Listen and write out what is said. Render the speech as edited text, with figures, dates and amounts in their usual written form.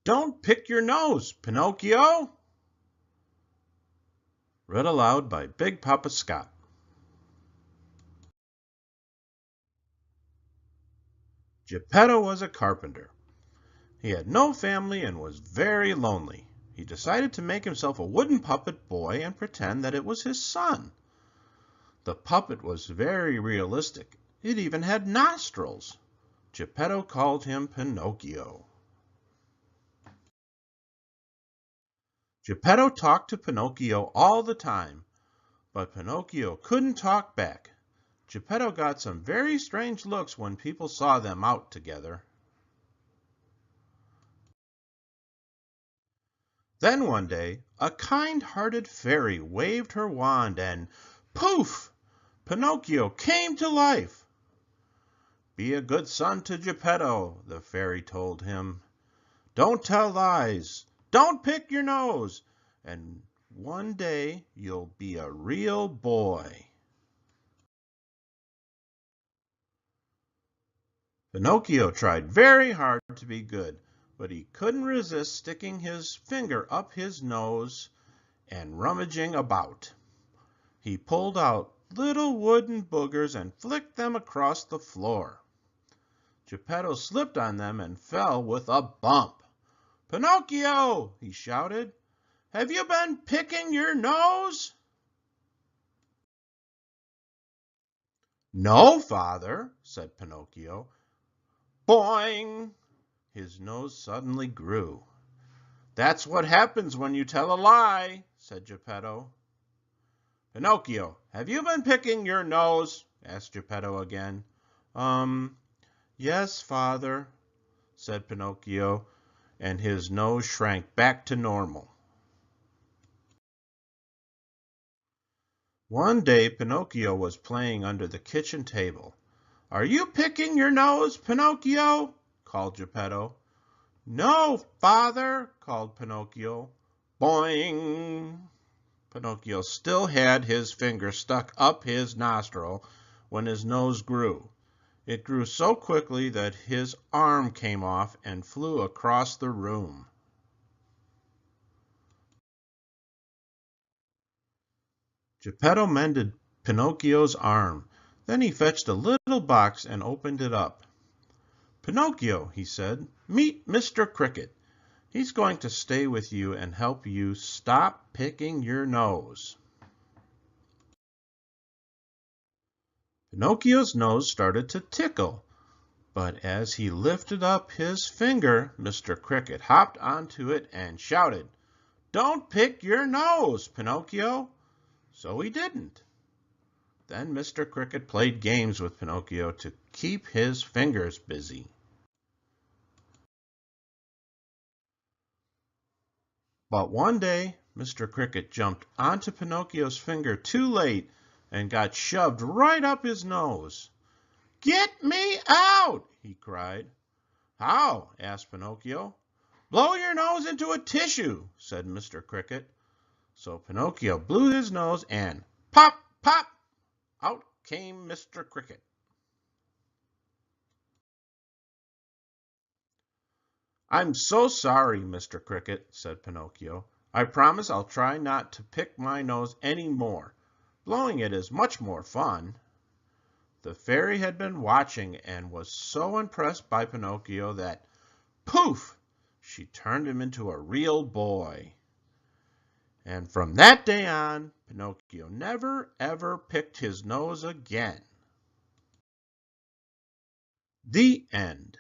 Don't pick your nose, Pinocchio! Read aloud by Big Papa Scott. Geppetto was a carpenter. He had no family and was very lonely. He decided to make himself a wooden puppet boy and pretend that it was his son. The puppet was very realistic. It even had nostrils. Geppetto called him Pinocchio. Geppetto talked to Pinocchio all the time, but Pinocchio couldn't talk back. Geppetto got some very strange looks when people saw them out together. Then one day, a kind-hearted fairy waved her wand and poof! Pinocchio came to life. Be a good son to Geppetto, the fairy told him. Don't tell lies. Don't pick your nose. And one day you'll be a real boy. Pinocchio tried very hard to be good, but he couldn't resist sticking his finger up his nose and rummaging about. He pulled out little wooden boogers and flicked them across the floor. Geppetto slipped on them and fell with a bump. Pinocchio, he shouted, have you been picking your nose? No, father, said Pinocchio. Boing! His nose suddenly grew. That's what happens when you tell a lie, said Geppetto. Pinocchio, have you been picking your nose? Asked Geppetto again. Yes, father, said Pinocchio, and his nose shrank back to normal. One day Pinocchio was playing under the kitchen table. Are you picking your nose, Pinocchio? Called Geppetto. No, father, called Pinocchio. Boing! Pinocchio still had his finger stuck up his nostril when his nose grew. It grew so quickly that his arm came off and flew across the room. Geppetto mended Pinocchio's arm. Then he fetched a little box and opened it up. Pinocchio, he said, meet Mr. Cricket. He's going to stay with you and help you stop picking your nose. Pinocchio's nose started to tickle, but as he lifted up his finger, Mr. Cricket hopped onto it and shouted, Don't pick your nose, Pinocchio. So he didn't. Then Mr. Cricket played games with Pinocchio to keep his fingers busy. But one day, Mr. Cricket jumped onto Pinocchio's finger too late and got shoved right up his nose. Get me out! He cried. How? Asked Pinocchio. Blow your nose into a tissue, said Mr. Cricket. So Pinocchio blew his nose and pop, pop, out came Mr. Cricket. I'm so sorry, Mr. Cricket, said Pinocchio. I promise I'll try not to pick my nose any more. Blowing it is much more fun. The fairy had been watching and was so impressed by Pinocchio that, poof, she turned him into a real boy. And from that day on, Pinocchio never, ever picked his nose again. The end.